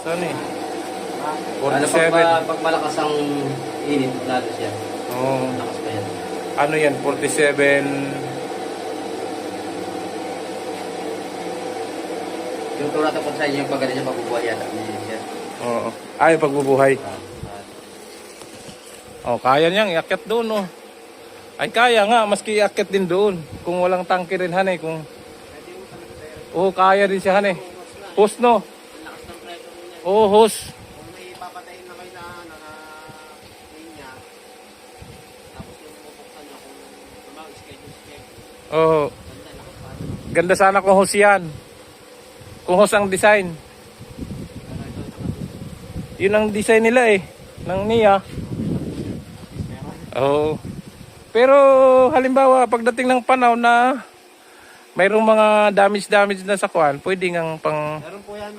Saan eh? Ano 47. pag malakas ang init, lalo siya. Oo. Malakas pa yan. Ano yan? 47. Yung turata po sa inyo, yung pag niya pagbubuhay yata. Siya. Oo. Ay, pagbubuhay. Oh, kaya niyang iakyat doon, oh. Ay, kaya nga, maski iakyat din doon. Kung walang tangke rin, hanay. Kung... Oo, kaya din siya, hanay. Hose, no? Oo, hose. Kung may papatayin na kayo na linya, tapos yung bubuksan nyo kung schedule. Oo. Ganda sana kung hose yan. Kung hose ang design. Yun ang design nila eh. Ng NIA. Oo. Pero halimbawa pagdating ng panahon na mayroong mga damage na sa kuan, pwede ngang pang Meron po yan,